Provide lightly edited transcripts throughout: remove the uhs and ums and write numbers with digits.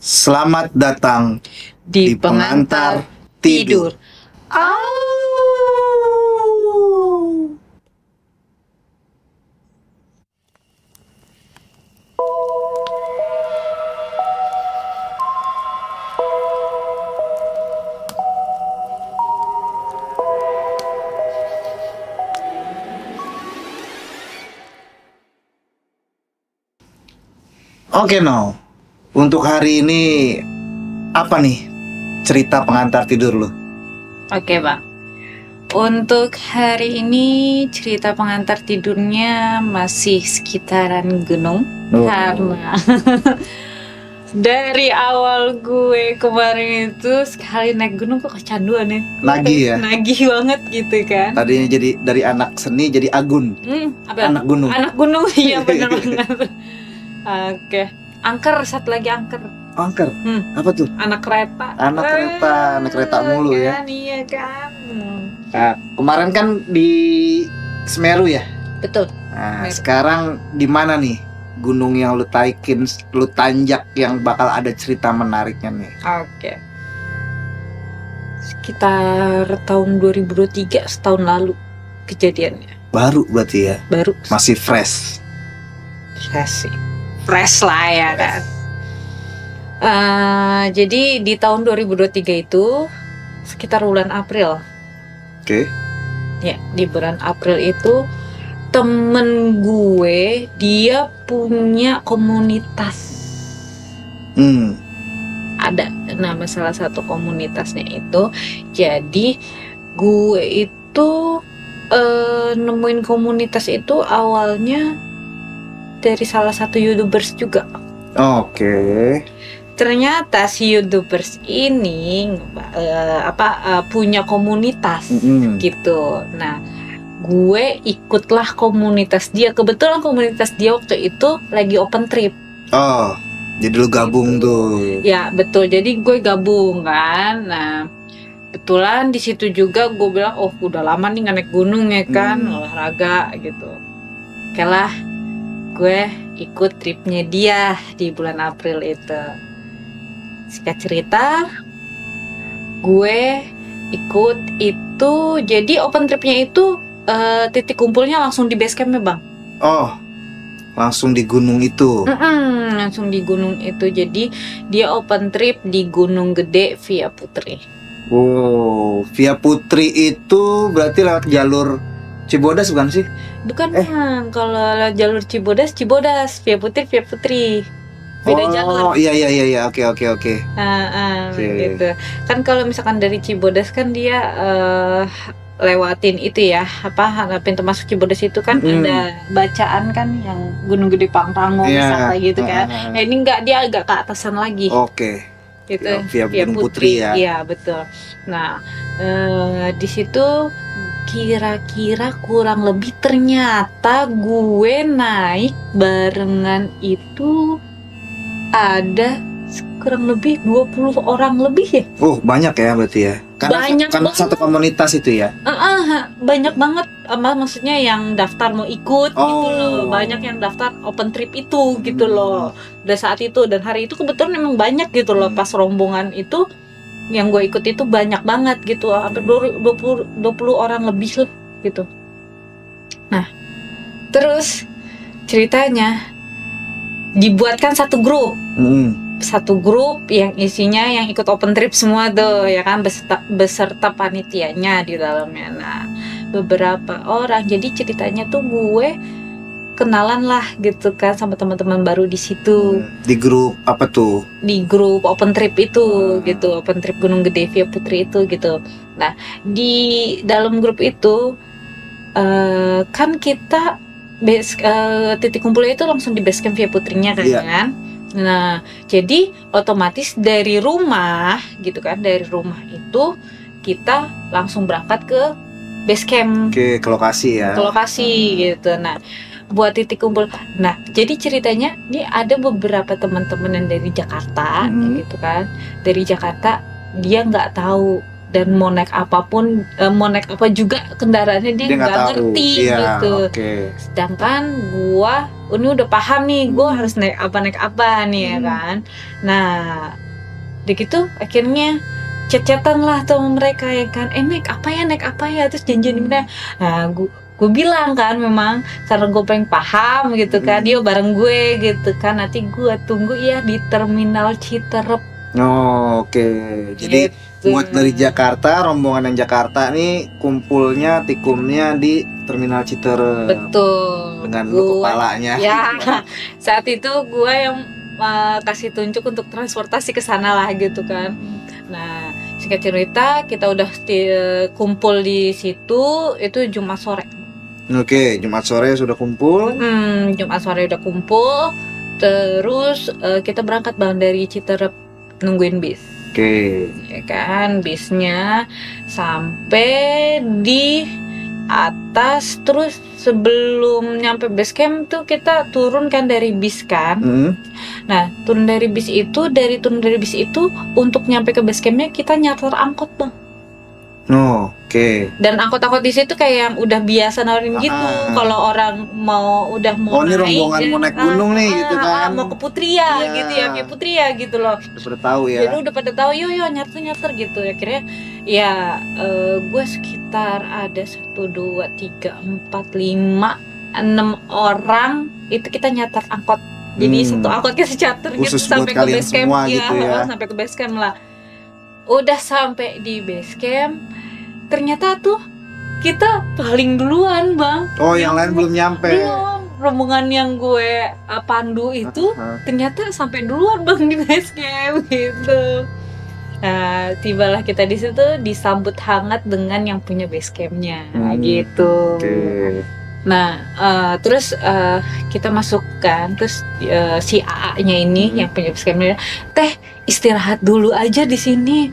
Selamat datang di pengantar tidur. Au. Oke, No. Untuk hari ini apa nih cerita pengantar tidur lu? Oke, Bang. Untuk hari ini cerita pengantar tidurnya masih sekitaran gunung. Karena dari awal gue kemarin itu sekali naik gunung kok kecanduan ya. Nagih ya? Nagih banget gitu kan. Tadinya jadi dari anak seni jadi agun. Apa? Anak gunung. Anak gunung, iya benar banget. Oke, angker, satu lagi angker. Angker? Apa tuh? Anak kereta. Anak kereta mulu ya. Kan, iya kan. Nah, kemarin kan di Semeru ya. Betul. Nah, Semeru. sekarang di mana nih gunung yang lu taikin, lu tanjak yang bakal ada cerita menariknya nih? Oke. Sekitar tahun 2023, setahun lalu kejadiannya. Baru berarti ya? Baru. Masih fresh. Fresh sih. Fresh lah ya kan. Jadi di tahun 2023 itu sekitar bulan April. Oke. Ya, di bulan April itu temen gue dia punya komunitas. Ada nama salah satu komunitasnya itu. Jadi gue itu nemuin komunitas itu awalnya dari salah satu YouTubers juga. Oke. Ternyata si YouTubers ini punya komunitas gitu. Nah, gue ikutlah komunitas dia. Kebetulan komunitas dia waktu itu lagi open trip. Oh, jadi lu gabung tuh. Ya betul. Jadi gue gabung kan. Nah, kebetulan di situ juga gue bilang, oh udah lama nih nggak naik gunung ya kan, olahraga gitu. Oke lah, gue ikut tripnya dia di bulan April itu. Singkat cerita, gue ikut itu. Jadi open tripnya itu titik kumpulnya langsung di base campnya, Bang. Oh, langsung di gunung itu. Langsung di gunung itu. Jadi dia open trip di Gunung Gede Via Putri. Wow, Via Putri itu berarti lewat jalur Cibodas bukan sih? Bukan, Bang. Kalau jalur Cibodas, Via Putri. Beda jalur. Oh, iya. Oke. Gitu. Kan kalau misalkan dari Cibodas kan dia lewatin itu ya, pintu masuk Cibodas itu kan ada bacaan kan yang Gunung Gede Pangrango misalnya gitu kan. Nah, ini enggak, dia agak ke atasan lagi. Oke. Gitu. Via Gunung Putri ya. Iya, betul. Nah, di situ kira-kira kurang lebih ternyata gue naik barengan itu ada kurang lebih 20 orang lebih ya. Oh, banyak ya berarti ya. Karena satu komunitas itu ya. Banyak banget, maksudnya yang daftar mau ikut gitu loh. Banyak yang daftar open trip itu gitu loh. Udah saat itu dan hari itu kebetulan memang banyak gitu loh. Pas rombongan itu yang gue ikut itu banyak banget gitu, hampir 20 orang lebih gitu. Nah, terus ceritanya dibuatkan satu grup. Satu grup yang isinya yang ikut open trip semua tuh ya kan, beserta panitianya di dalamnya. Nah, beberapa orang, jadi ceritanya tuh gue kenalan lah gitu kan sama teman-teman baru di situ. Di grup apa tuh? Di grup open trip itu gitu, open trip Gunung Gede Via Putri itu gitu. Nah, di dalam grup itu kan kita titik kumpulnya itu langsung di base camp Via Putrinya kan. Nah, jadi otomatis dari rumah gitu kan, dari rumah itu kita langsung berangkat ke base camp. Ke lokasi ya. Ke lokasi gitu. Nah, buat titik kumpul. Nah, jadi ceritanya ini ada beberapa teman-teman yang dari Jakarta gitu kan. Dari Jakarta dia nggak tahu dan mau naik apapun, mau naik apa juga kendaraannya dia nggak nggak tahu. ngerti Iya, gitu. oke. Sedangkan gua ini udah paham nih, gua harus naik apa nih ya kan. Nah, begitu akhirnya chat-chatan lah tuh sama mereka ya kan, naik apa ya, terus janjian dimana. Nah, gue bilang kan memang karena gue pengen paham gitu kan, dia bareng gue gitu kan, nanti gue tunggu ya di terminal Citerep. Oh, oke. Jadi Gitu. buat dari Jakarta, rombongan yang Jakarta nih kumpulnya tikumnya di terminal Citerep. Betul. Dengan lu Gua- kepalanya. Ya, saat itu gue yang kasih tunjuk untuk transportasi ke sana lah gitu kan. Nah, singkat cerita kita udah kumpul di situ itu Jumat sore. Oke, Jumat sore sudah kumpul. Jumat sore udah kumpul. Terus kita berangkat bang dari Citerep nungguin bis. Oke. Ya kan, bisnya sampai di atas, terus sebelum nyampe base camp tuh kita turun kan dari bis kan. Nah, turun dari bis itu untuk nyampe ke base campnya kita nyarter angkot bang. Oh, oke. Dan angkot-angkot di situ kayak yang udah biasa nawarin gitu. Kalau orang mau Oh, ini rombongan mau naik gunung nih gitu kan. Mau ke Putria Iya. gitu ya, kayak Putria gitu loh. Udah pada tahu ya. Jadi udah pada tahu, yuk nyarter gitu. Akhirnya ya gue sekitar ada 1, 2, 3, 4, 5, 6 orang itu kita nyarter angkot. Jadi satu angkot kita charter gitu Khusus buat sampai ke kalian base camp semua gitu ya. sampai ke base camp lah. Udah sampai di base camp, ternyata tuh kita paling duluan bang. Oh, yang lain belum nyampe. Belum. Rombongan yang gue pandu itu ternyata sampai duluan bang di base camp gitu. Nah, tibalah kita di situ disambut hangat dengan yang punya base campnya gitu. Oke. Nah, terus kita masukkan, terus si AA-nya ini yang punya base campnya, teh istirahat dulu aja di sini.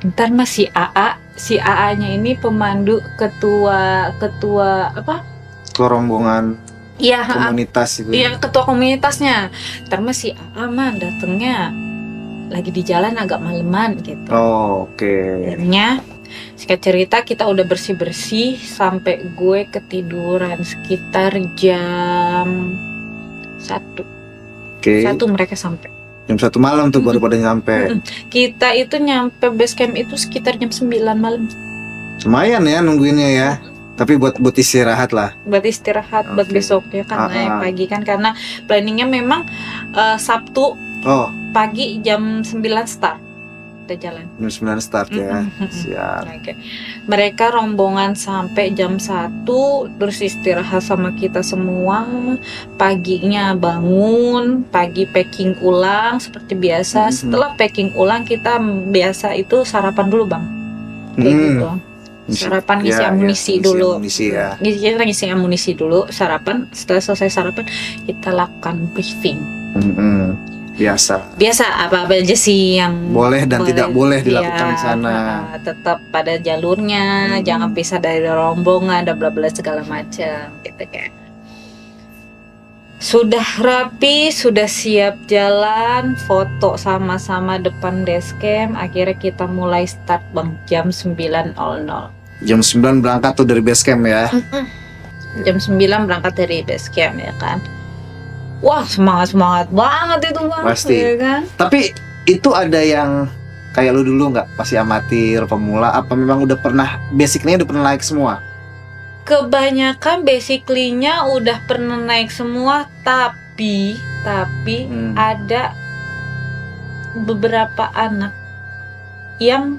Ntar mas si AA-nya ini pemandu ketua apa? Ketua rombongan Iya, komunitas itu. iya ketua komunitasnya. Ntar mas si AA mah datengnya lagi di jalan agak maleman gitu. Oh, oke. Akhirnya singkat cerita kita udah bersih-bersih sampai gue ketiduran sekitar jam 1. Oke. 1 mereka sampai. Jam 1 malam tuh baru pada nyampe. Kita itu nyampe base camp itu sekitar jam 9 malam. Lumayan ya nungguinnya ya. Tapi buat istirahat lah. Buat istirahat buat besoknya kan naik pagi kan, karena planningnya memang Sabtu pagi jam 9 start kita jalan. Jam 9 start ya. Siap. Oke. Mereka rombongan sampai jam 1, terus istirahat sama kita semua. Paginya bangun, pagi packing ulang seperti biasa. Setelah packing ulang kita biasa itu sarapan dulu bang. Kayak gitu. Sarapan ngisi amunisi dulu. Kita ngisi amunisi dulu, sarapan. Setelah selesai sarapan kita lakukan briefing. Biasa apa aja sih yang boleh dan tidak boleh dilakukan di sana. Tetap pada jalurnya, jangan pisah dari rombongan, dan bla bla segala macam gitu kan. Sudah rapi, sudah siap jalan, foto sama-sama depan base camp. Akhirnya kita mulai start bang jam 9.00. Jam 9 berangkat tuh dari base camp ya. Jam 9 berangkat dari base camp ya kan. Wah, semangat banget itu bang. Pasti ya kan? Tapi itu ada yang kayak lu dulu nggak? Masih amatir, pemula, apa memang udah pernah, basically udah pernah naik semua? Kebanyakan basically-nya udah pernah naik semua, tapi ada beberapa anak yang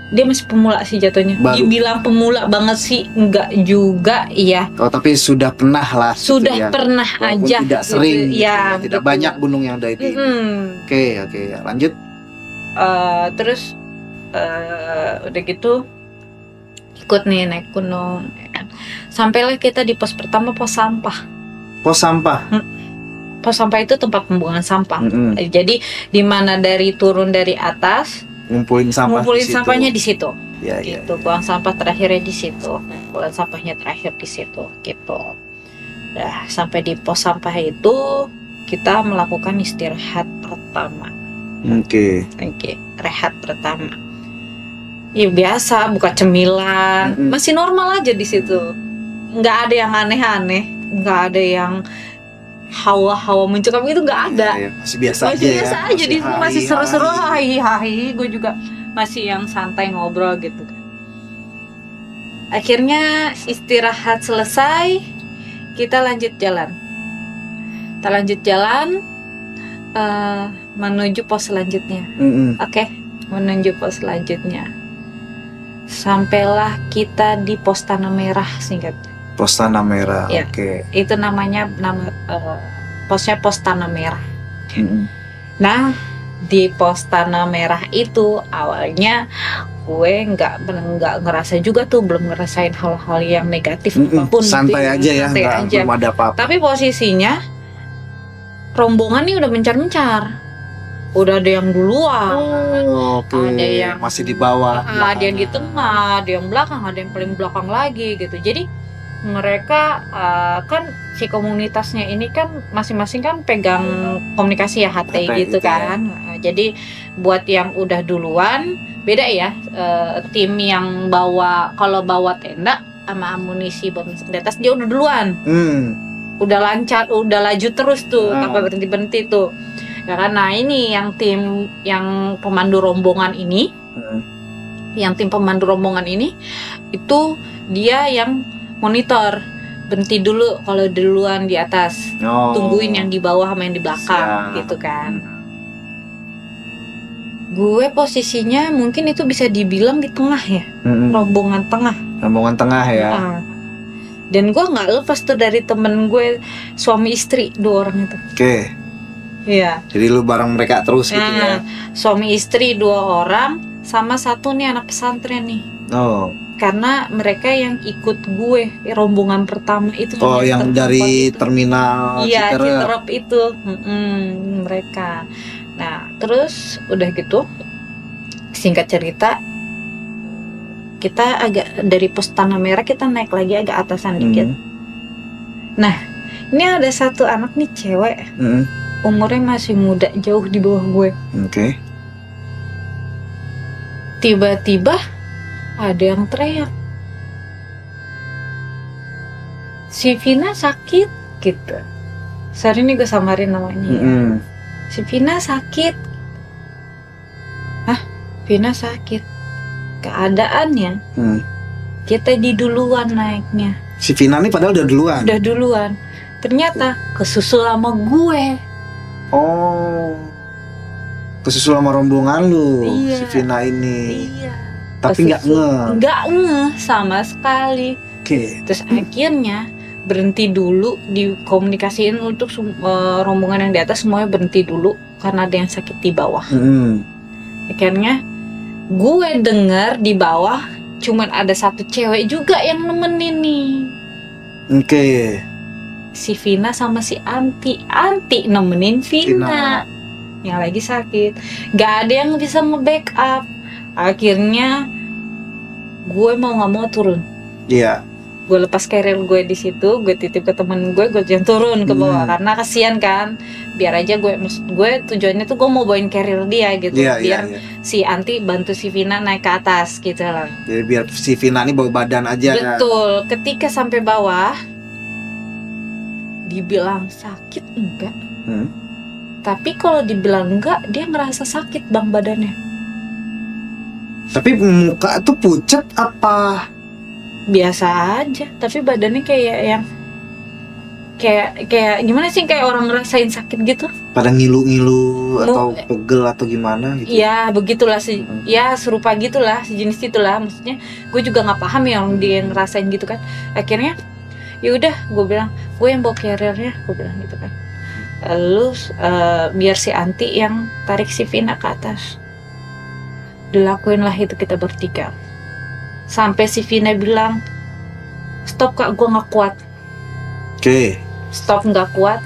dia masih pemula sih jatuhnya. Dibilang pemula banget sih enggak juga ya. Oh, tapi sudah pernah lah. Sudah gitu ya. aja. Walaupun tidak sering, gitu. Ya, tidak banyak gunung yang ada di. Oke, lanjut. Terus udah gitu ikut nih naik gunung. Sampailah kita di pos pertama, pos sampah. Pos sampah. Pos sampah itu tempat pembuangan sampah. Jadi di mana dari turun dari atas ngumpulin sampahnya di situ. Ya, gitu. Buang sampah terakhirnya di situ. Buang sampahnya terakhir di situ gitu. Nah, sampai di pos sampah itu kita melakukan istirahat pertama. Oke. Rehat pertama. Ya biasa, buka cemilan, masih normal aja di situ. Nggak ada yang aneh-aneh, nggak ada yang hawa-hawa mencekam itu, nggak ada. Ya, masih biasa masih aja biasa ya. aja, masih seru-seru, hai. Gue juga masih yang santai ngobrol gitu kan. Akhirnya istirahat selesai, kita lanjut jalan. Menuju pos selanjutnya. Oke, menuju pos selanjutnya. Sampailah kita di pos Tanah Merah, singkatnya. Pos Tanah Merah. Ya, Oke. itu nama posnya pos Tanah Merah. Nah, di pos Tanah Merah itu awalnya gue nggak ngerasa juga tuh, belum ngerasain hal-hal yang negatif apapun. Santai gitu, aja ya, santai aja. belum ada apa-apa. Tapi posisinya rombongan nih udah mencar-mencar. Udah ada yang duluan, ada yang masih di bawah, ada yang di tengah, ada yang belakang, ada yang paling belakang lagi gitu. Jadi mereka kan si komunitasnya ini kan masing-masing kan pegang komunikasi ya, HT gitu kan. Jadi buat yang udah duluan beda ya, tim yang kalau bawa tenda sama amunisi buat masuk di atas dia udah duluan. Udah lancar, udah laju terus tuh tanpa berhenti-berhenti tuh. Ya kan, nah ini yang tim yang pemandu rombongan ini, itu dia yang monitor, berhenti dulu kalau duluan di atas, tungguin yang di bawah sama yang di belakang gitu kan. Gue posisinya mungkin itu bisa dibilang di tengah ya, rombongan tengah ya. Dan gue nggak lepas tuh dari temen gue, suami istri 2 orang itu. Oke. Iya. Jadi lu bareng mereka terus gitu ya. Suami istri 2 orang sama 1 nih anak pesantren nih. Karena mereka yang ikut gue rombongan pertama itu. Yang dari itu. Terminal Citerep itu. Mereka. Nah, terus udah gitu, singkat cerita, kita agak dari pos Tanah Merah kita naik lagi agak atasan dikit. Nah, ini ada 1 anak nih cewek. Umurnya masih muda, jauh di bawah gue. Oke. Tiba-tiba ada yang teriak, si Vina sakit gitu. Sorry nih gue samarin namanya ya. Si Vina sakit. Hah? Vina sakit? Keadaannya kita di duluan naiknya. Si Vina nih padahal udah duluan. Ternyata kesusul sama gue. Kesusul sama rombongan lu. Si Vina ini. Tapi nggak ngeh sama sekali. Terus akhirnya berhenti dulu, dikomunikasiin untuk rombongan yang di atas semuanya berhenti dulu karena ada yang sakit di bawah. Akhirnya gue dengar di bawah cuman ada 1 cewek juga yang nemenin nih. Si Vina sama si Anti nemenin Vina yang lagi sakit. Gak ada yang bisa nge-backup. Akhirnya gue mau nggak mau turun. Gue lepas carrier gue di situ, gue titip ke temen gue jangan turun ke bawah karena kasihan kan. Biar aja maksud gue tujuannya tuh gue mau bawain carrier dia gitu, biar si Anti bantu si Vina naik ke atas gitu loh. Jadi biar si Vina ini bawa badan aja. Betul. Ketika sampai bawah, dibilang sakit enggak. Tapi kalau dibilang enggak, dia ngerasa sakit bang badannya. Tapi muka tuh pucat apa? Biasa aja, tapi badannya kayak yang kayak gimana sih, kayak orang ngerasain sakit gitu. Pada ngilu-ngilu atau pegel atau gimana gitu. Ya begitulah ya serupa gitulah, sejenis itulah. Maksudnya gue juga nggak paham ya orang dia ngerasain gitu kan. Akhirnya ya udah gue bilang, gue yang bawa carriernya, gue bilang gitu kan. Lalu biar si Anti yang tarik si Vina ke atas. Dilakuinlah itu kita bertiga. Sampai si Vina bilang, stop kak, gue gak kuat. Stop, gak kuat.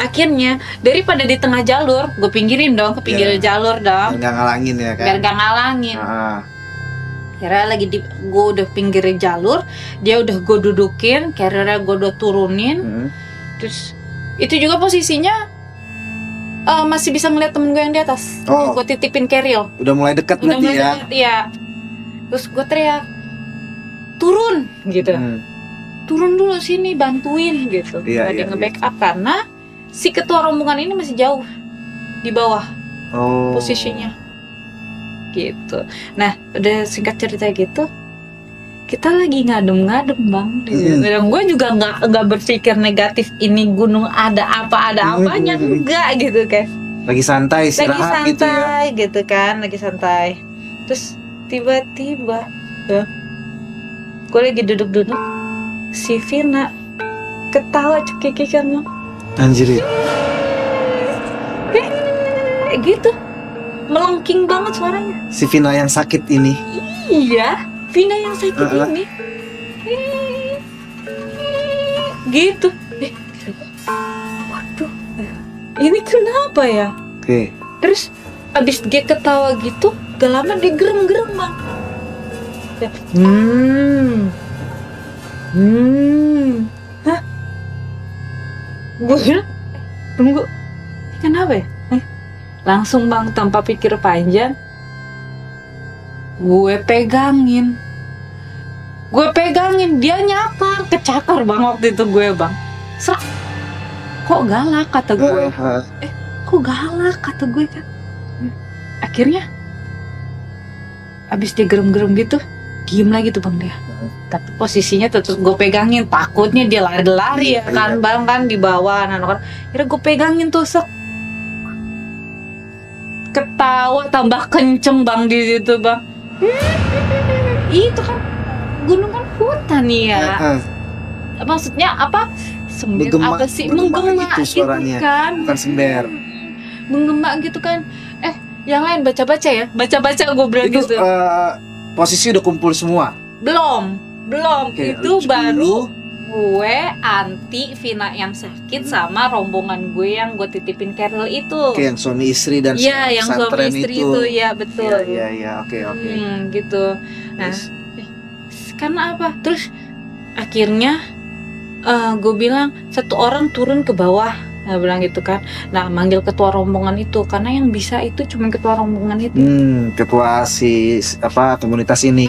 Akhirnya daripada di tengah jalur, gue pinggirin dong, ke pinggir jalur dong. Biar gak ngalangin ya kan. Biar gak ngalangin. Karena lagi gue udah pinggirin jalur, dia udah gue dudukin, carrier-nya gue udah turunin. Terus itu juga posisinya masih bisa ngeliat temen gue yang di atas. Oh. Gue titipin keril. Udah mulai dekat Udah berarti mulai ya. deket, iya. Terus gue teriak, turun gitu. Turun dulu sini, bantuin gitu. Iya, Gak ada iya, yang nge-backup karena si ketua rombongan ini masih jauh di bawah Oh. posisinya. Gitu. Nah, udah singkat cerita gitu, kita lagi ngadem-ngadem bang. Dan gue juga nggak berpikir negatif. Ini gunung ada apanya enggak gitu kan. Lagi santai, Lagi istirahat gitu ya. santai gitu kan, lagi santai. Terus tiba-tiba gue lagi duduk-duduk, si Vina ketawa cekikikan bang. Anjir. Kayak gitu, melengking banget suaranya. Si Vina yang sakit ini. Iya, Vina yang sakit ini. Gitu. Waduh, ini kenapa ya? Oke. Terus abis dia ketawa gitu, gak lama dia gerem-gerem bang. Ya, hah? Gue bilang, tunggu, kenapa ya? Langsung bang, tanpa pikir panjang, gue pegangin, dia nyakar, kecakar bang waktu itu gue bang. Serak, kok galak kata gue, kok galak kata gue kan. Akhirnya abis dia gerem-gerem gitu, diem lagi tuh bang dia. Tapi posisinya tetap gue pegangin, takutnya dia lari-lari ya kan bang, kan di bawah anak-anak. Akhirnya gue pegangin tuh, ketawa tambah kenceng bang di situ bang. Itu kan gunung kan hutan ya. Maksudnya apa? Semir apa sih? Menggema gitu suaranya. Gitu kan. Bukan sember. Menggema gitu kan. Yang lain baca-baca ya. Baca-baca gue bilang Itu gitu. posisi udah kumpul semua. Belum. Oke, Itu baru dulu. gue, Anti, Vina yang sakit sama rombongan gue yang gue titipin Carol itu. Oke, yang suami istri dan Iya, yang suami pesantren istri itu, ya betul. Iya, oke. Gitu. Nah, Terus? karena apa? Terus akhirnya gue bilang satu orang turun ke bawah, nah bilang gitu kan. Nah, manggil ketua rombongan itu karena yang bisa itu cuma ketua rombongan itu. Ketua komunitas ini.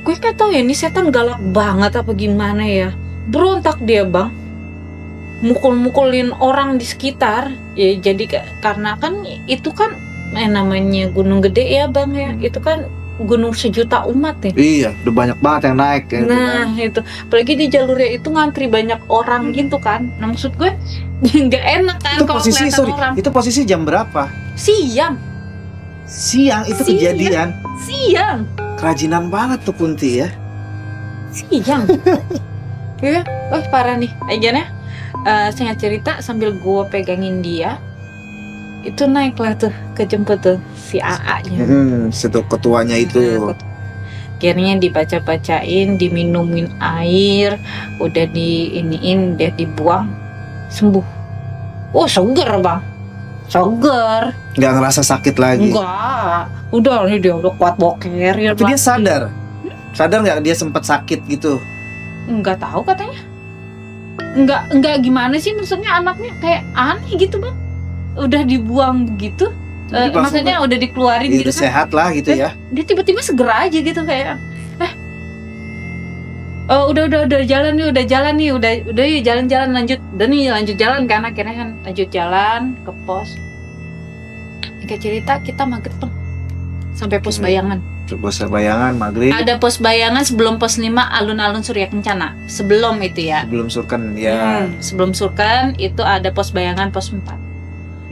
Gue gak tau ya, ini setan galak banget apa gimana ya. Berontak dia bang, mukul-mukulin orang di sekitar. Ya jadi karena kan itu kan namanya gunung gede ya bang ya. Itu kan gunung sejuta umat ya. Iya, udah banyak banget yang naik ya. Nah itu, apalagi di jalurnya itu ngantri banyak orang gitu kan. Nah maksud gue nggak enak kan kalau kelihatan orang. Itu posisi jam berapa? Siang Itu kejadian. Siang. Kerajinan banget tuh Kunti ya. Siang. Ya, parah nih. Akhirnya singkat cerita sambil gue pegangin dia, itu naik lah tuh kejemput tuh si AA-nya. Situ ketuanya itu. Akhirnya dibaca-bacain, diminumin air, udah diiniin, dia dibuang, sembuh. Oh seger bang, seger. Nggak ngerasa sakit lagi. Enggak, udah nih dia udah kuat boker. Tapi dia sadar nggak dia sempat sakit gitu? Enggak tahu katanya. Enggak gimana sih, maksudnya anaknya kayak aneh gitu bang. Udah dibuang begitu, maksudnya udah dikeluarin gitu kan? Sehat lah gitu ya. Dia tiba-tiba segera aja gitu kayak, udah jalan nih, udah yuk jalan-jalan lanjut jalan kan. Akhirnya kan lanjut jalan ke pos. Kayak cerita kita maghrib bang, sampai pos bayangan. Pos bayangan maghrib. Ada pos bayangan sebelum pos 5 alun-alun Surya Kencana. Sebelum itu ya. Sebelum Surken ya. Sebelum Surken itu ada pos bayangan pos 4.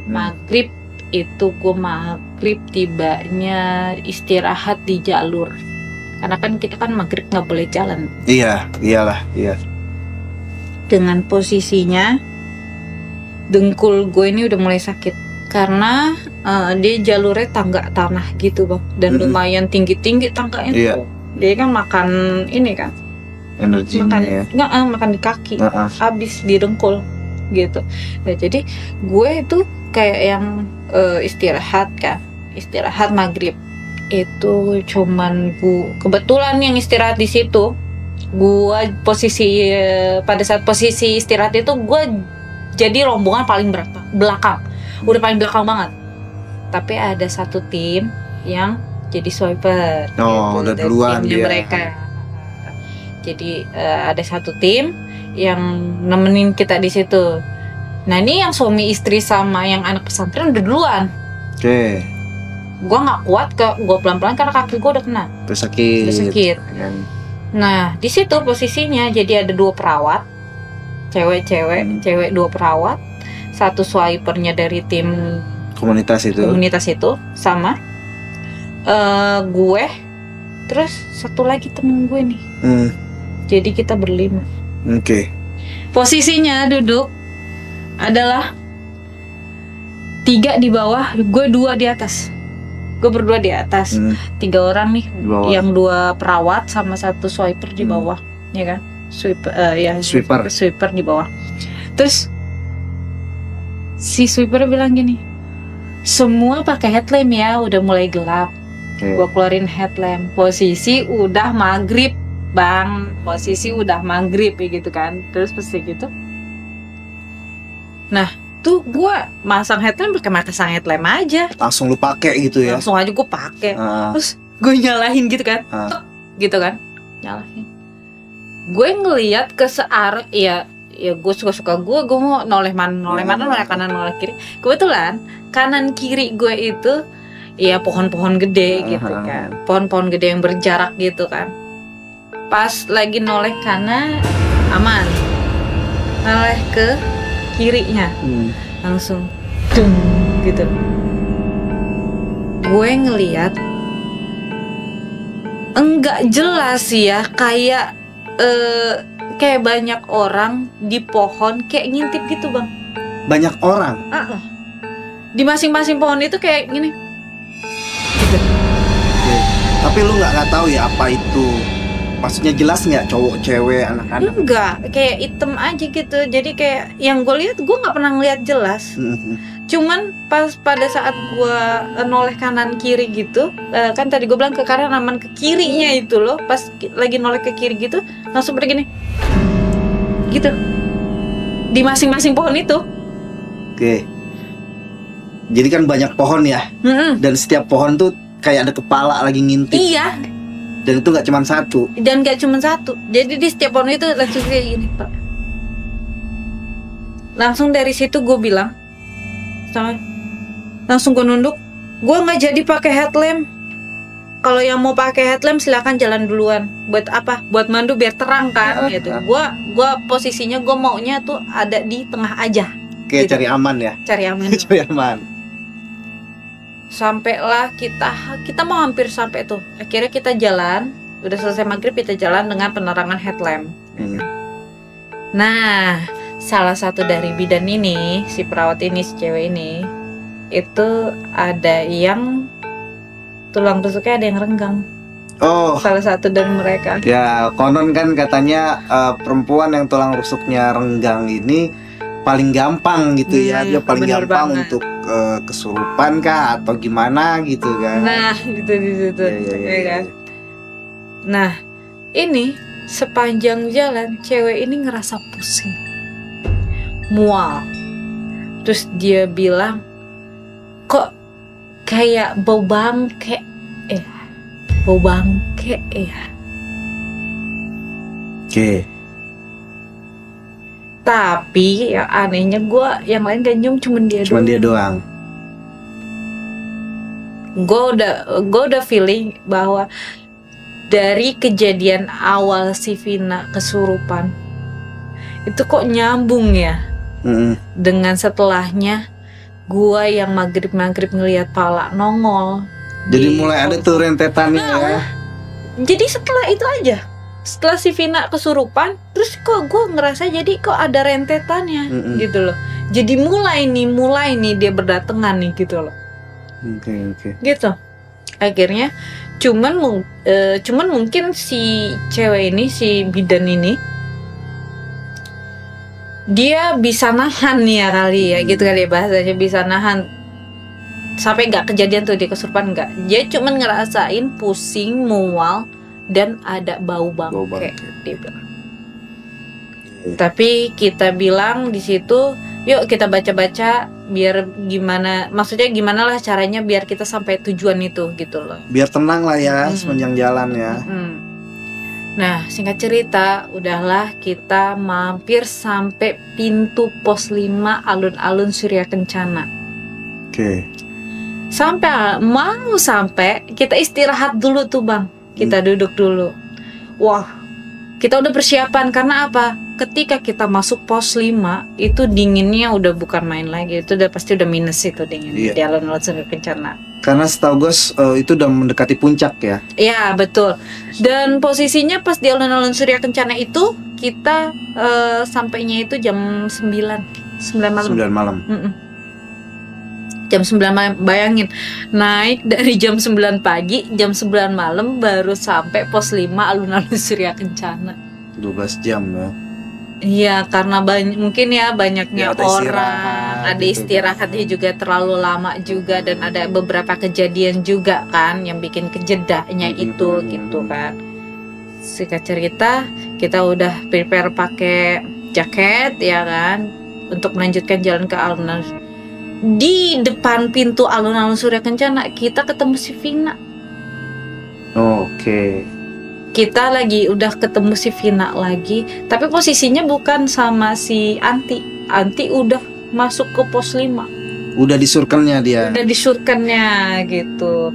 Maghrib itu gue maghrib tibanya istirahat di jalur. Karena kan kita kan maghrib nggak boleh jalan. Iya. Dengan posisinya dengkul gue ini udah mulai sakit. Karena dia jalurnya tangga tanah gitu bang. Dan lumayan tinggi-tinggi tangganya tuh. Dia kan makan ini kan. Energinya ya. Makan di kaki. Habis di dengkul gitu. Nah jadi gue itu kayak yang istirahat maghrib itu cuman kebetulan yang istirahat di situ gue pada saat posisi istirahat itu gue jadi rombongan paling belakang udah paling belakang banget. Tapi ada satu tim yang jadi swiper. Oh, udah dari duluan timnya dia. mereka. Jadi ada satu tim yang nemenin kita di situ. Nah ini yang suami istri sama yang anak pesantren udah duluan. Oke. Gue nggak kuat gue pelan-pelan karena kaki gue udah kena, Udah sakit. udah sakit. Kan. Nah di situ posisinya jadi ada 2 perawat, cewek-cewek, cewek 2 perawat, satu swipernya dari tim Komunitas itu. sama gue, terus satu lagi temen gue nih. Jadi kita berlima. Oke. Posisinya duduk adalah 3 di bawah, gue 2 di atas. Gue berdua di atas. 3 orang nih, Di bawah. yang 2 perawat sama satu swiper di bawah, ya kan? Swiper di bawah. Terus si swiper bilang gini, semua pakai headlamp ya, udah mulai gelap. Oke. Gue keluarin headlamp. Posisi udah maghrib, bang. Posisi udah maghrib ya gitu kan. Terus pasti gitu. Nah, tuh gue masang headlamp headlamp aja. Langsung lu pakai gitu ya. Langsung aja gue pakai. Ah. Terus gue nyalain gitu kan. Ah. Gitu kan. Nyalain. Gue ngeliat ke searah, ya gue suka-suka gue mau noleh kanan, noleh kiri. Kebetulan kanan kiri gue itu ya pohon-pohon gede gitu kan. Pohon-pohon gede yang berjarak gitu kan. Pas lagi noleh kanan aman. Noleh ke kirinya langsung dung gitu. Gue ngeliat enggak jelas ya, kayak banyak orang di pohon kayak ngintip gitu bang. Banyak orang. Di masing-masing pohon itu kayak gini gitu. Oke. Tapi lu nggak tahu ya apa itu. Maksudnya jelas nggak cowok, cewek, anak-anak? Enggak, kayak item aja gitu. Jadi kayak yang gue lihat, gue nggak pernah ngeliat jelas. Cuman pas pada saat gue noleh kanan kiri gitu, kan tadi gue bilang ke kanan aman, ke kirinya itu loh. Pas lagi noleh ke kiri gitu, langsung begini, gitu. Di masing-masing pohon itu. Oke. Jadi kan banyak pohon ya. Dan setiap pohon tuh kayak ada kepala lagi ngintip. Iya. Dan itu nggak cuma satu. Dan gak cuma satu. Jadi di setiap pohon itu langsung kayak gini Pak. Langsung dari situ gue bilang sama, langsung gue nunduk, gue nggak jadi pakai headlamp. Kalau yang mau pakai headlamp silakan jalan duluan. Buat apa? Buat mandu biar terang kan gitu. Gue posisinya gue maunya tuh ada di tengah aja. Kayak gitu. cari aman ya. Cari aman. Cari aman. Sampailah kita mau hampir sampai tuh. Akhirnya kita jalan, udah selesai maghrib kita jalan dengan penerangan headlamp. Nah, salah satu dari bidan ini, si perawat ini, si cewek ini, itu ada yang tulang rusuknya ada yang renggang. Oh. Salah satu dari mereka. Ya, konon kan katanya perempuan yang tulang rusuknya renggang ini paling gampang gitu ya. Dia paling gampang banget untuk kesurupan kah atau gimana gitu kan. Nah, gitu di situ. Ya kan? Nah, ini sepanjang jalan cewek ini ngerasa pusing, mual. Terus dia bilang, kok kayak bau bangke ya. Oke. Tapi yang anehnya gue yang lain gak nyium, cuman dia doang. Gue udah feeling bahwa dari kejadian awal si Vina kesurupan itu kok nyambung ya dengan setelahnya gue yang maghrib ngelihat pala nongol. Jadi mulai ada tuh rentetannya ya. Jadi setelah itu aja, setelah si Vina kesurupan, terus kok gue ngerasa jadi kok ada rentetannya gitu loh. Jadi mulai nih dia berdatangan nih gitu loh. Oke. Gitu. Akhirnya cuman mungkin si cewek ini, si bidan ini, dia bisa nahan ya kali ya, gitu kali ya bahasanya, bisa nahan sampai nggak kejadian tuh dia kesurupan, nggak. Dia cuman ngerasain pusing, mual, dan ada bau bangke dia bilang. Tapi kita bilang di situ, yuk kita baca-baca biar gimana, maksudnya gimana lah caranya biar kita sampai tujuan itu gitu loh. Biar tenang lah ya sepanjang jalan ya. Nah, singkat cerita, udahlah kita mampir sampai pintu pos 5 alun-alun Surya Kencana. Oke. Sampai kita istirahat dulu tuh Bang. Kita duduk dulu. Wah, kita udah persiapan karena apa? Ketika kita masuk pos 5 itu dinginnya udah bukan main lagi. Itu udah pasti udah minus itu dingin di alun-alun Surya Kencana. Karena setahu gue itu udah mendekati puncak ya. Iya betul. Dan posisinya pas di alun-alun Surya Kencana itu kita sampainya itu jam 9 malam. 9 malam. Jam 9 malam, bayangin naik dari jam 9 pagi, jam 9 malam baru sampai pos 5 alun-alun Surya Kencana. 12 jam ya. Iya, karena mungkin ya banyaknya ada orang, ada istirahatnya juga terlalu lama juga, dan ada beberapa kejadian juga kan yang bikin kejedaknya itu gitu kan. Singkat cerita, kita udah prepare pakai jaket ya kan untuk melanjutkan jalan ke alun-alun. Di depan pintu alun-alun Surya Kencana kita ketemu si Vina. Oke. Kita udah ketemu si Vina lagi, tapi posisinya bukan sama si Anti. Anti udah masuk ke pos 5. Udah disurkannya dia. Udah disurkannya gitu.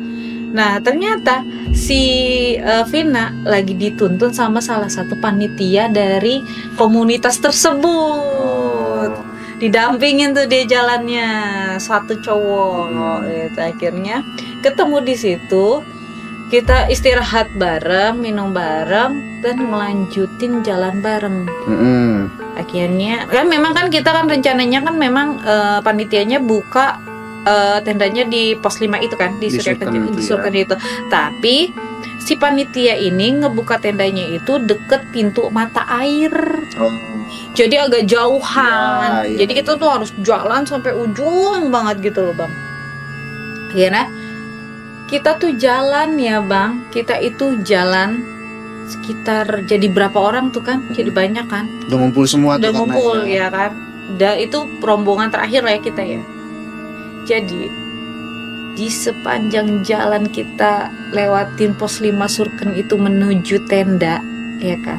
Nah, ternyata si Vina lagi dituntun sama salah satu panitia dari komunitas tersebut. Didampingin tuh dia jalannya satu cowok. Gitu. Akhirnya ketemu di situ. Kita istirahat bareng, minum bareng, dan melanjutin jalan bareng. Akhirnya, kan memang kan kita kan rencananya kan memang panitianya buka tendanya di pos 5 itu kan, di Surya Kencana itu. Tapi si panitia ini ngebuka tendanya itu deket pintu mata air. Jadi agak jauhan. Jadi kita tuh harus jalan sampai ujung banget gitu loh Bang. Akhirnya kita tuh jalan ya Bang, kita itu jalan sekitar jadi berapa orang tuh kan, jadi banyak kan. Udah ngumpul semua tuh. Udah ngumpul ya kan. Itu rombongan terakhir lah ya kita ya. Jadi di sepanjang jalan kita lewatin pos 5 Surken itu menuju tenda ya kan.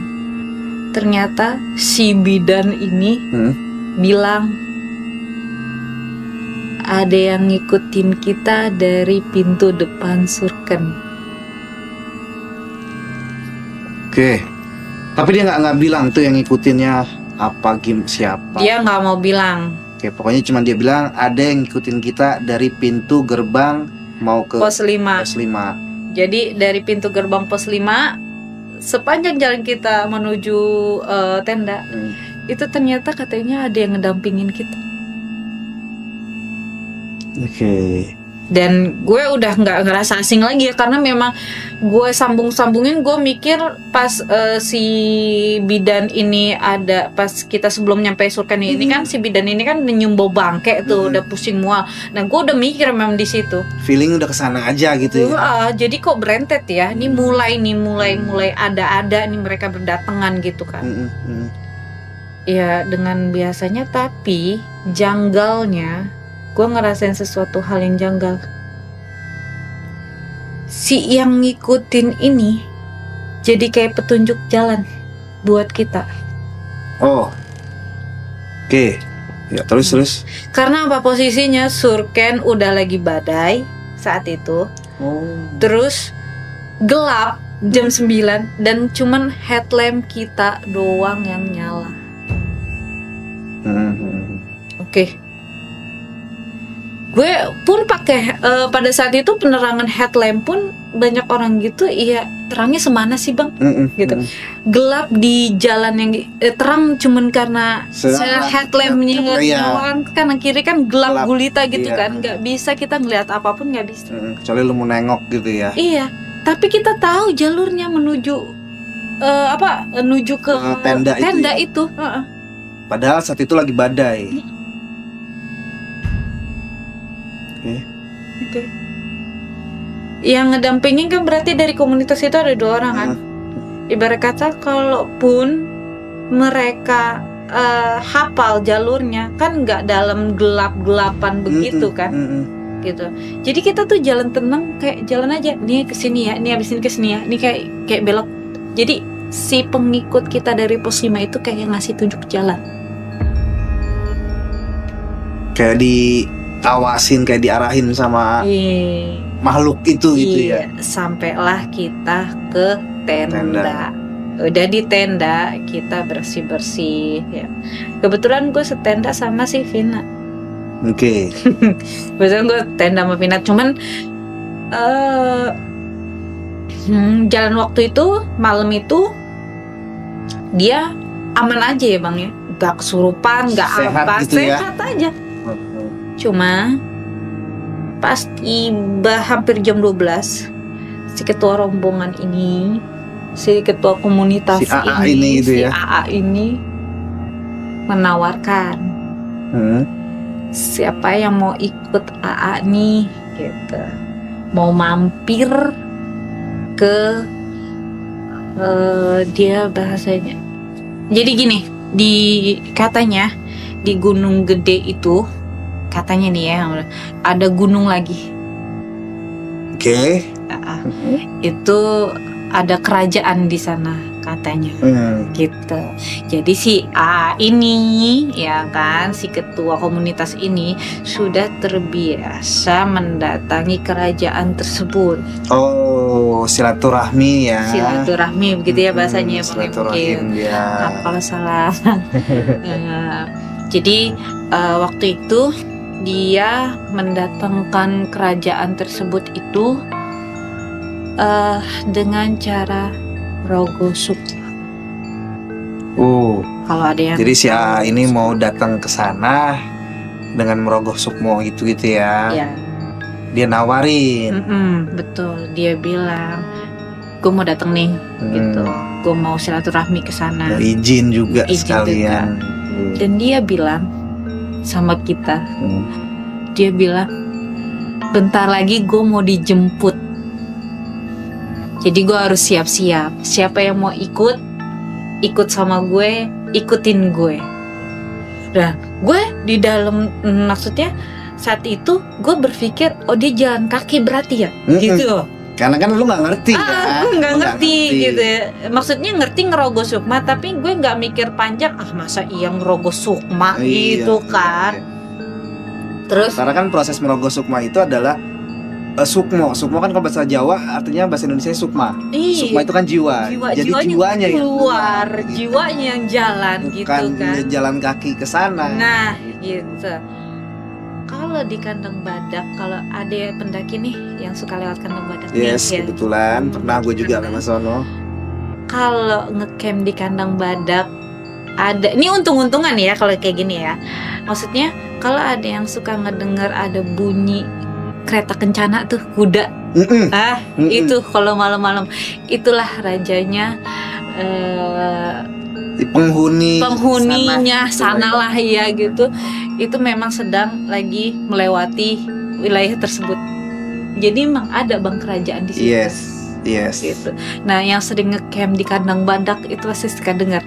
Ternyata si bidan ini bilang ada yang ngikutin kita dari pintu depan Surken. Oke. Tapi dia nggak bilang tuh yang ngikutinnya apa, siapa. Dia nggak mau bilang. Oke, pokoknya cuma dia bilang ada yang ngikutin kita dari pintu gerbang mau ke pos 5. Pos 5. Jadi dari pintu gerbang pos 5 sepanjang jalan kita menuju tenda itu ternyata katanya ada yang ngedampingin kita. Oke. Dan gue udah nggak ngerasa asing lagi ya, karena memang gue sambungin gue mikir pas si bidan ini ada pas kita sebelum nyampe Surken ini kan si bidan ini kan nyumbau bangke tuh udah pusing mual. Nah gue udah mikir memang di situ. Feeling udah kesana aja gitu ya. Jadi kok berentet ya? Ini mulai ada nih mereka berdatangan gitu kan. Ya dengan biasanya, tapi janggalnya gue ngerasain sesuatu hal yang janggal. Si yang ngikutin ini jadi kayak petunjuk jalan buat kita. Oke. Ya terus. Karena apa, posisinya Surken udah lagi badai saat itu. Terus gelap jam 9 dan cuman headlamp kita doang yang nyala. Oke. Gue pun pakai pada saat itu penerangan headlamp pun banyak orang gitu, iya terangnya semana sih Bang, gitu. Gelap di jalan yang terang cuman karena headlampnya nyala, kanan kiri kan gelap gulita gitu kan, nggak bisa kita ngeliat apapun, nggak bisa. Kecuali lu mau nengok gitu ya. Iya, tapi kita tahu jalurnya menuju menuju ke tenda itu. Padahal saat itu lagi badai. Oke. Yang ngedampingin kan berarti dari komunitas itu ada 2 orang kan. Ibarat kata kalaupun mereka hafal jalurnya kan nggak dalam gelap-gelapan begitu kan, gitu. Jadi kita tuh jalan tenang, kayak jalan aja, nih kesini ya, nih abis ini kesini ya, nih kayak belok. Jadi si pengikut kita dari pos 5 itu kayak ngasih tunjuk jalan, kayak diawasin, kayak diarahin sama makhluk itu gitu ya. Sampailah kita ke tenda. Udah di tenda kita bersih-bersih ya. Kebetulan gue setenda sama si Vina. Oke. Kebetulan gue tenda sama Vina. Cuman jalan waktu itu, malam itu dia aman aja ya bang ya. Gak kesurupan, gak Sehat apa, gitu ya? sehat aja. Cuma pas tiba hampir jam 12, si ketua rombongan ini, si ketua komunitas si AA ini gitu si ya. AA ini menawarkan siapa yang mau ikut AA nih gitu, mau mampir ke dia bahasanya. Jadi gini, katanya di Gunung Gede itu katanya nih ya ada gunung lagi. Oke. Itu ada kerajaan di sana katanya, gitu. Jadi si A ini ya kan, si ketua komunitas ini sudah terbiasa mendatangi kerajaan tersebut. Oh, silaturahmi ya. Silaturahmi begitu ya bahasanya, silaturahim ya. Kalau salah. Jadi waktu itu dia mendatangkan kerajaan tersebut itu dengan cara rogo sukma. Kalau ada yang jadi si A ini mau datang ke sana dengan merogoh sukmo gitu ya. Ya. Dia nawarin. Betul, dia bilang, gue mau datang nih, gitu. Gue mau silaturahmi ke sana. Mau izin juga sekalian. Dan dia bilang sama kita, dia bilang, bentar lagi gue mau dijemput. Jadi gue harus siap-siap. Siapa yang mau ikut sama gue, ikutin gue. Nah, gue di dalam, maksudnya saat itu gue berpikir, oh dia jalan kaki berarti ya, gitu. Karena kan lu nggak ngerti kan? Gue nggak ngerti gitu ya. Maksudnya ngerti ngerogoh sukma, tapi gue nggak mikir panjang. Masa iya ngerogoh sukma gitu kan? Terus? Karena kan proses merogoh sukma itu adalah sukmo kan kalau bahasa Jawa artinya bahasa Indonesia sukma. Sukma itu kan jiwa. Jadi jiwanya yang keluar, gitu. Jiwanya yang jalan. Bukan gitu kan. Jalan kaki ke sana. Nah, gitu. Kalau di Kandang Badak, kalau ada pendaki nih yang suka lewat Kandang Badak. Yes, nih, kebetulan pernah gue juga lewat sono. Kalau ngecamp di Kandang Badak ada, ini untung-untungan ya kalau kayak gini ya. Maksudnya kalau ada yang suka ngedengar ada bunyi kereta kencana tuh, kuda. Itu kalau malam-malam, itulah rajanya, penghuninya sanalah ya gitu. Itu memang sedang lagi melewati wilayah tersebut. Jadi memang ada bang kerajaan di situ. Yes. Gitu. Nah, yang sering ngecamp di Kandang Badak itu pasti suka dengar.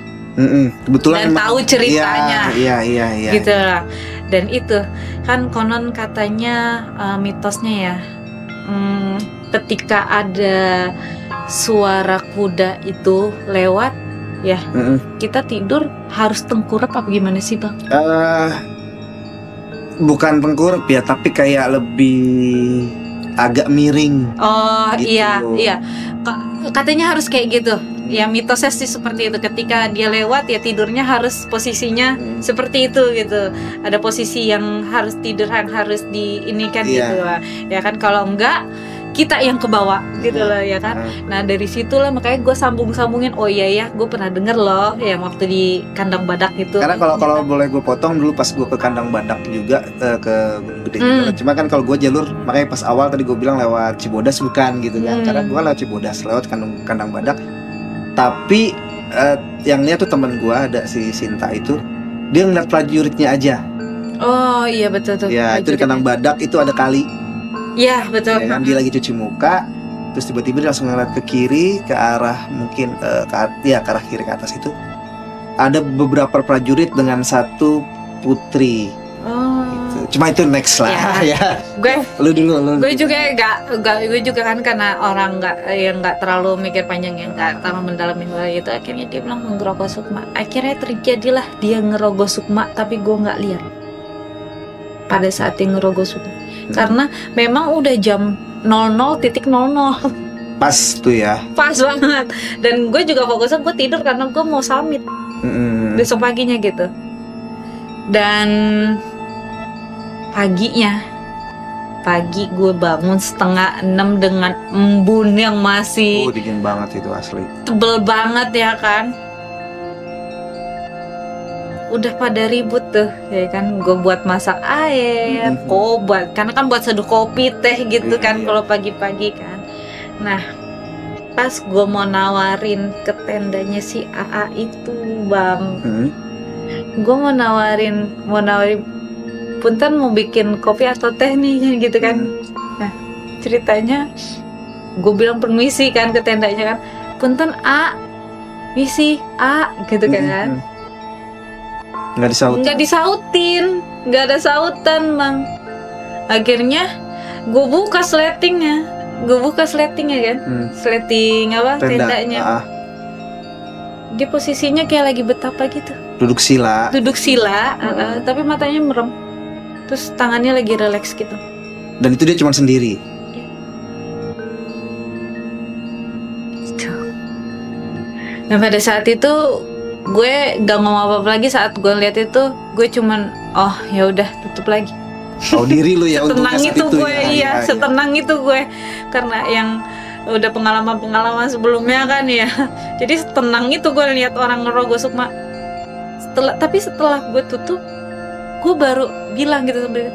Kebetulan dan tahu ceritanya. Iya. Gitu lah. Dan itu kan konon katanya mitosnya ya, ketika ada suara kuda itu lewat ya, kita tidur harus tengkurap apa gimana sih bang? Bukan tengkurap ya, tapi kayak lebih agak miring. Oh gitu. Iya. Katanya harus kayak gitu. Ya mitosnya sih seperti itu. Ketika dia lewat ya tidurnya harus posisinya seperti itu gitu. Ada posisi yang harus tidur, yang harus diinikan gitu lah. Ya kan, kalau enggak kita yang kebawa gitu loh ya kan. Nah dari situlah makanya gue sambungin, oh iya ya gue pernah denger loh yang waktu di Kandang Badak itu. Karena kalau boleh gue potong dulu, pas gue ke Kandang Badak juga ke Gunung Gede juga. Cuma kan kalau gue jalur, makanya pas awal tadi gue bilang lewat Cibodas bukan gitu kan. Karena gue lewat Cibodas, lewat Kandang Badak. Tapi yang lihat tuh teman gue, ada si Sinta itu, dia ngeliat prajuritnya aja. Oh iya betul tuh. Ya itu di Kandang Badak itu ada kali. Iya betul. Ya, kan, dia lagi cuci muka, terus tiba-tiba dia langsung ngeliat ke kiri, ke arah mungkin ke arah kiri ke atas itu ada beberapa prajurit dengan satu putri. Cuma itu next lah ya. Lu dulu. Gue juga gue juga kan karena orang nggak terlalu mikir panjang, yang nggak terlalu mendalamin itu, akhirnya dia bilang ngerogok sukma. Akhirnya terjadilah dia ngerogok sukma, tapi gue nggak lihat pada saat dia ngerogok sukma. Karena memang udah jam 00.00. Pas tuh ya. Pas banget. Dan gue juga fokusnya gue tidur karena gue mau summit besok paginya gitu. Dan pagi gue bangun 5:30 dengan embun yang masih dingin banget itu asli. Tebel banget ya kan. Udah pada ribut tuh ya kan, gue buat masak air, karena kan buat seduh kopi teh gitu kan kalau pagi-pagi kan. Nah, pas gue mau nawarin ke tendanya si AA itu, Bang. Gue mau nawarin punten mau bikin kopi atau teh nih gitu kan. Nah, ceritanya gue bilang permisi kan ke tendanya kan, punten misi gitu kan. Nggak disautin, nggak ada sautan, Bang. Akhirnya gue buka sletingnya kan, sleting tendanya. Dia posisinya kayak lagi betapa gitu, duduk sila, tapi matanya merem, terus tangannya lagi relax gitu. Dan itu dia cuma sendiri. Gitu. Nah pada saat itu gue gak ngomong apa-apa lagi. Saat gue lihat itu, gue cuman ya udah tutup lagi. Diri lu ya. Setenang itu gue ya, setenang itu gue, karena yang udah pengalaman sebelumnya kan ya. Jadi setenang itu gue lihat orang ngerogok sukma. Setelah gue tutup, gue baru bilang gitu sambil,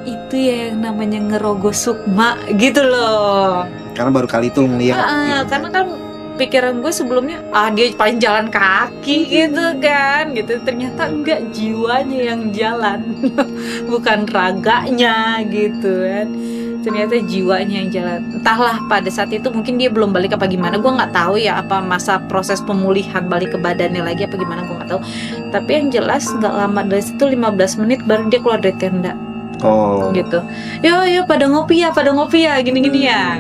itu ya yang namanya ngerogok sukma gitu loh. Karena baru kali itu ngeliat gitu. Karena kan pikiran gue sebelumnya dia paling jalan kaki gitu kan gitu. Ternyata enggak, jiwanya yang jalan bukan raganya gitu kan. Ternyata jiwanya yang jalan. Entahlah pada saat itu mungkin dia belum balik apa gimana, gue nggak tahu ya, apa masa proses pemulihan balik ke badannya lagi apa gimana, gue nggak tahu. Tapi yang jelas nggak lama dari situ, 15 menit baru dia keluar dari tenda. Gitu. Yo pada ngopi ya gini-gini ya.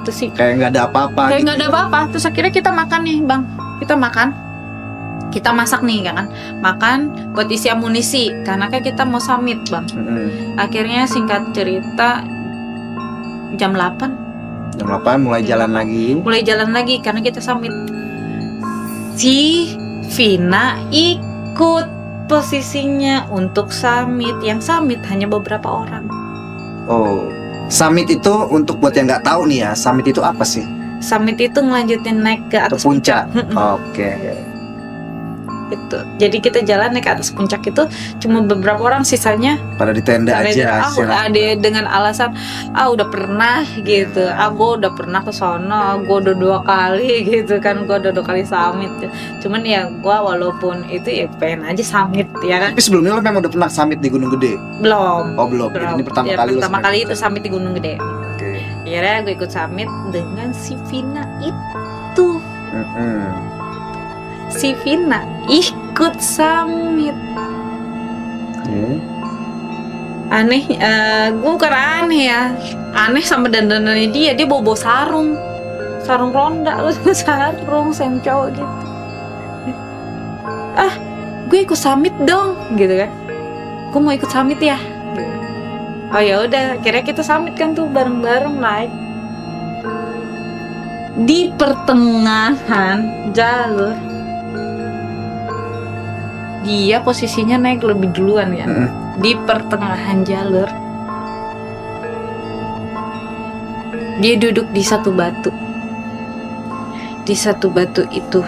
Terus sih kayak nggak ada apa-apa. Kayak nggak ada apa-apa. Terus akhirnya kita makan nih, Bang. Kita masak nih kan, makan buat isi amunisi karena kan kita mau summit, Bang. Akhirnya singkat cerita jam 8 mulai jalan lagi karena kita summit. Si Vina ikut posisinya untuk summit. Yang summit hanya beberapa orang. Summit itu untuk buat yang nggak tahu nih ya, summit itu apa sih? Summit itu ngelanjutin naik ke atas puncak. Oke. Itu. Jadi kita jalan naik ke atas puncak itu cuma beberapa orang, sisanya pada di tenda aja. Ada dengan alasan udah pernah gitu. Gue udah pernah ke sono, gue udah 2 kali gitu kan, gue udah 2 kali summit. Cuman ya gue walaupun itu ya pengen aja summit ya kan. Tapi sebelumnya lo memang udah pernah summit di Gunung Gede? Belum. Jadi ini pertama kali itu summit di Gunung Gede. Oke. Akhirnya gue ikut summit dengan si Vina itu. Si Vina ikut summit. Aneh, gue bukan aneh ya. Aneh sama dandanannya dia bawa sarung ronda, sarung cowok gitu. Gue ikut summit dong, gitu kan. Gue mau ikut summit ya. Gitu. Ya udah, akhirnya kita summit kan tuh bareng-bareng naik. Di pertengahan jalur, dia posisinya naik lebih duluan ya. Di pertengahan jalur dia duduk di satu batu. Di satu batu itu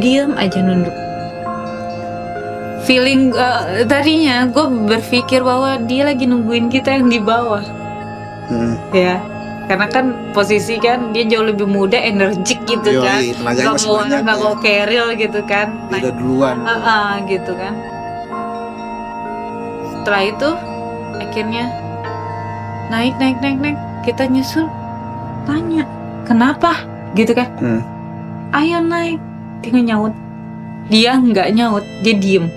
diam aja nunduk. Feeling tadinya gue berpikir bahwa dia lagi nungguin kita yang di bawah. Ya, karena kan posisi kan dia jauh lebih muda, energik gitu. Nggak bawa keril gitu kan. Udah duluan. Gitu kan. Setelah itu akhirnya naik. Kita nyusul, tanya kenapa gitu kan. Ayo naik. dia nggak nyaut. Dia nggak nyaut, dia diem.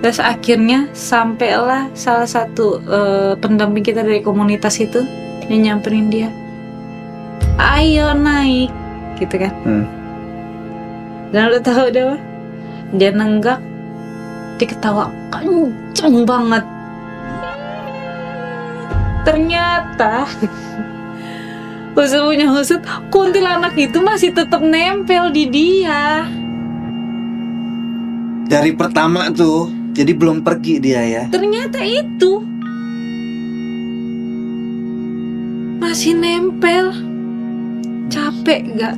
Terus akhirnya sampailah salah satu pendamping kita dari komunitas itu, dia nyamperin dia, ayo naik, gitu kan. Dan udah tahu dia, dia nenggak, dia ketawa kenceng banget. Ternyata usut punya usut, kuntilanak itu masih tetap nempel di dia. Dari pertama tuh, jadi belum pergi dia ya. Ternyata itu masih nempel. Capek gak?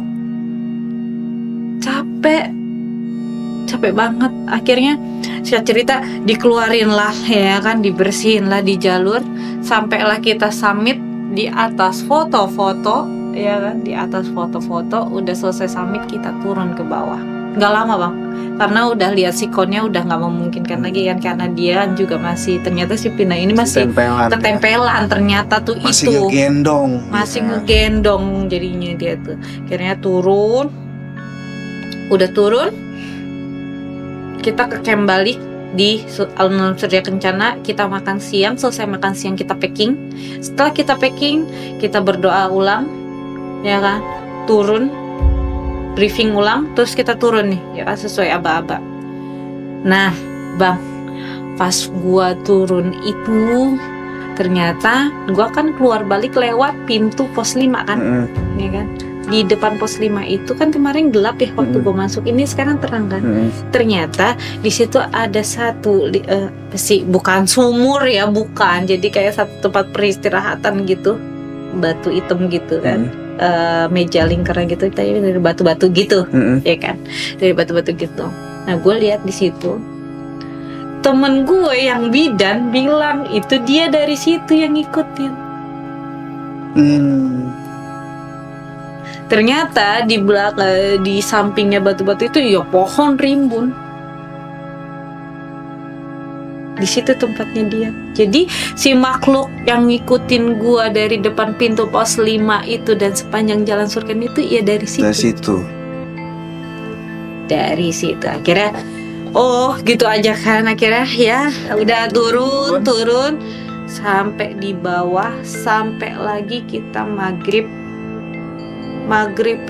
Capek banget. Akhirnya saya cerita, dikeluarin lah ya kan, dibersihin lah di jalur. Sampailah kita summit di atas foto-foto ya kan, di atas foto-foto. Udah selesai summit, kita turun ke bawah. Gak lama bang, karena udah lihat sikonnya udah nggak memungkinkan lagi kan, karena dia juga masih, ternyata si Pina ini masih ketempelan ternyata tuh, masih itu masih ngegendong jadinya dia tuh. Akhirnya turun, udah turun, kita ke camp balik di Alun-Alun Surya Kencana. Kita makan siang, selesai makan siang kita packing. Setelah kita packing, kita berdoa ulang ya kan, turun, briefing ulang, terus kita turun nih ya kan, sesuai aba-aba. Nah bang, pas gua turun itu ternyata gua kan keluar balik lewat pintu pos 5 kan, ya kan. Di depan pos 5 itu kan kemarin gelap ya waktu gue masuk, ini sekarang terang kan. Ternyata di situ ada satu bukan sumur ya, bukan, jadi kayak satu tempat peristirahatan gitu, batu hitam gitu kan, meja lingkar gitu, tapi dari batu-batu gitu, ya kan, dari batu-batu gitu. Nah gue lihat di situ, temen gue yang bidan bilang itu dia dari situ yang ngikutin. Ternyata di belakang, di sampingnya batu-batu itu ya pohon rimbun. Di situ tempatnya dia. Jadi si makhluk yang ngikutin gua dari depan pintu pos 5 itu dan sepanjang jalan Surken itu ya dari situ. Dari situ. Akhirnya oh gitu aja kan, akhirnya ya udah turun sampai di bawah, sampai lagi kita maghrib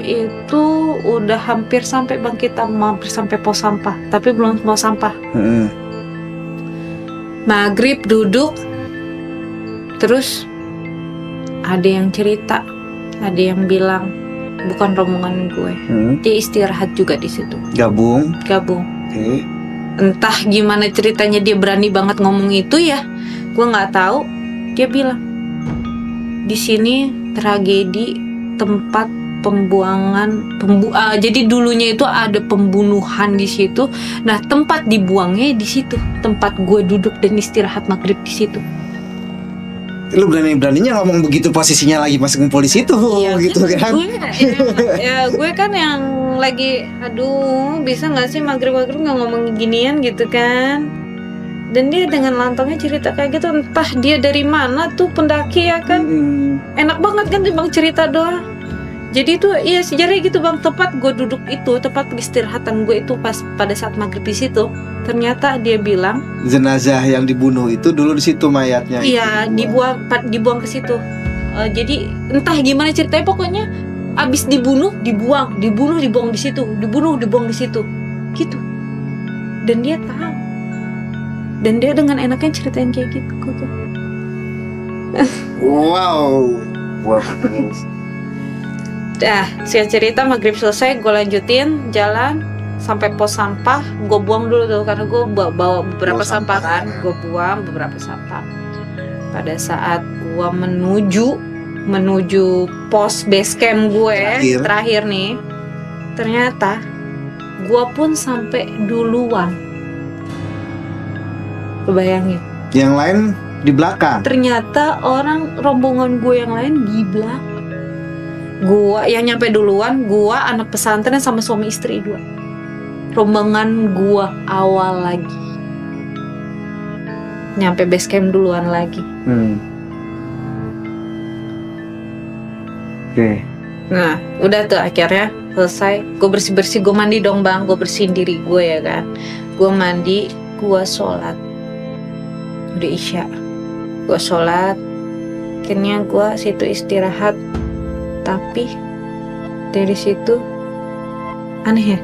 itu udah hampir sampai bang, kita hampir sampai pos sampah, tapi belum pos sampah. Maghrib duduk, terus ada yang cerita, ada yang bilang bukan rombongan gue, dia istirahat juga di situ. Gabung. Entah gimana ceritanya dia berani banget ngomong itu ya, gue nggak tahu. Dia bilang di sini tragedi tempat pembuangan, jadi dulunya itu ada pembunuhan di situ. Nah tempat dibuangnya di situ, tempat gue duduk dan istirahat maghrib di situ. Lu beraninya ngomong begitu posisinya lagi pas ngumpul di situ, iya, gitu kan? Gue kan yang lagi, aduh bisa nggak sih maghrib nggak ngomong ginian gitu kan? Dan dia dengan lantangnya cerita kayak gitu, entah dia dari mana tuh pendaki ya kan? Enak banget kan tuh bang cerita doang. Jadi itu iya sejarahnya gitu bang, tempat gue duduk itu, tempat peristirahatan gue itu pas pada saat maghrib di situ. Ternyata dia bilang jenazah yang dibunuh itu dulu di situ mayatnya. Iya, dibuang ke situ. Jadi entah gimana ceritanya, pokoknya abis dibunuh dibuang di situ, dibuang di situ, gitu. Dan dia tahu, dan dia dengan enaknya ceritain kayak gitu. Wow. Dah, saya cerita maghrib selesai, gue lanjutin jalan sampai pos sampah. Gue buang dulu tuh, karena gue bawa beberapa sampah kan. Gue buang beberapa sampah. Pada saat gue menuju pos base camp gue terakhir nih, ternyata gue pun sampai duluan. Bayangin. Yang lain di belakang. Ternyata orang rombongan gue yang lain di belakang. Gua yang nyampe duluan, gua anak pesantren sama suami istri 2. Rombongan gua awal lagi. Nyampe base camp duluan lagi. Oke. Nah, udah tuh akhirnya selesai. Gue bersih-bersih, gue mandi dong bang. Gue bersihin diri gue ya kan. Gue mandi, gue sholat. Udah Isya. Gue sholat. Akhirnya gue situ istirahat. Tapi dari situ aneh ya.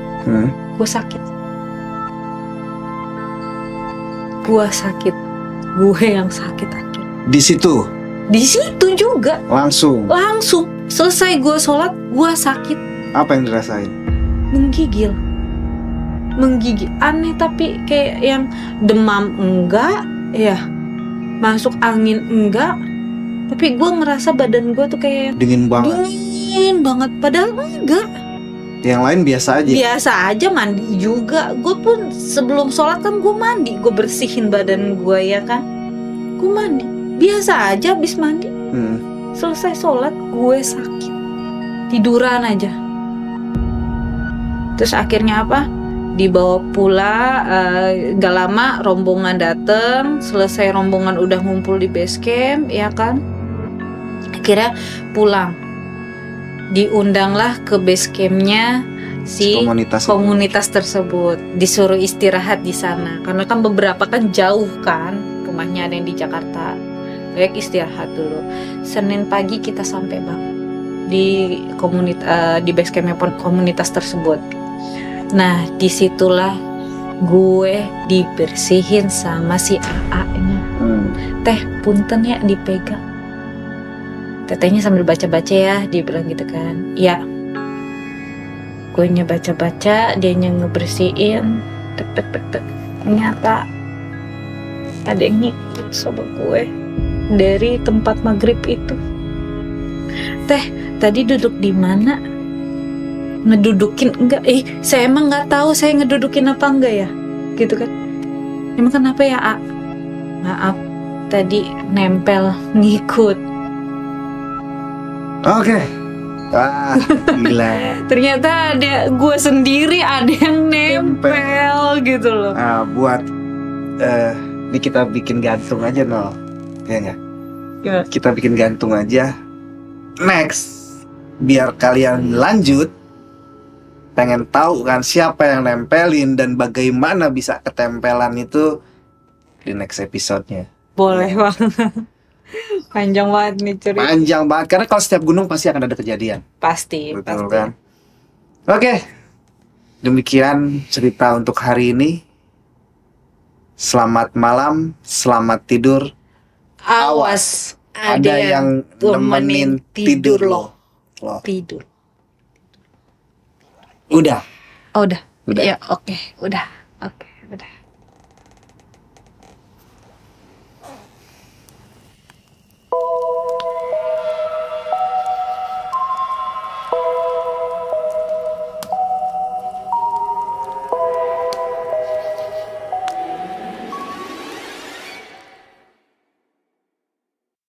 Gue sakit. Gue yang sakit akhirnya. Di situ juga langsung selesai gue sholat, gue sakit. apa yang dirasain? Menggigil aneh, tapi kayak yang demam enggak ya, masuk angin enggak, tapi gue ngerasa badan gue tuh kayak Dingin banget. Padahal enggak. Yang lain biasa aja. Mandi juga. Gue pun sebelum sholat kan gue mandi, gue bersihin badan gue ya kan, gue mandi biasa aja. Habis mandi selesai sholat gue sakit, tiduran aja. Terus akhirnya apa, dibawa pula. Gak lama rombongan dateng. Selesai rombongan udah ngumpul di base camp ya kan, akhirnya pulang. Diundanglah ke base campnya si komunitas tersebut, disuruh istirahat di sana karena kan beberapa kan jauh kan rumahnya, ada yang di Jakarta. Baik, istirahat dulu. Senin pagi kita sampai bang di di base campnya komunitas tersebut. Nah disitulah gue dibersihin sama si AA-nya. Teh punten ya dipegang. Tetehnya sambil baca-baca ya, dia bilang gitu kan. Ya, gue nya baca-baca, dia nya ngebersihin. Tek. Ternyata ada yang ngikut sama gue dari tempat maghrib itu. Teh, tadi duduk di mana? Ngedudukin enggak? Saya emang nggak tahu saya ngedudukin apa enggak ya, gitu kan? Emang kenapa ya, A? Maaf, tadi nempel ngikut. Oke. Wah, gila. Ternyata ada gue sendiri, ada yang nempel gitu loh. Nah, buat ini kita bikin gantung aja no, ya nggak? Ya. Kita bikin gantung aja. Next, biar kalian lanjut. Pengen tahu kan siapa yang nempelin dan bagaimana bisa ketempelan itu di next episode-nya. Boleh banget. Panjang banget nih cerita. Panjang banget karena kalau setiap gunung pasti akan ada kejadian. Pasti. Betul kan? Oke. Demikian cerita untuk hari ini. Selamat malam, selamat tidur. Awas, ada yang nemenin tidur lo. Tidur. Udah. Oh, udah. Udah. Ya, oke. Udah. Oke, udah.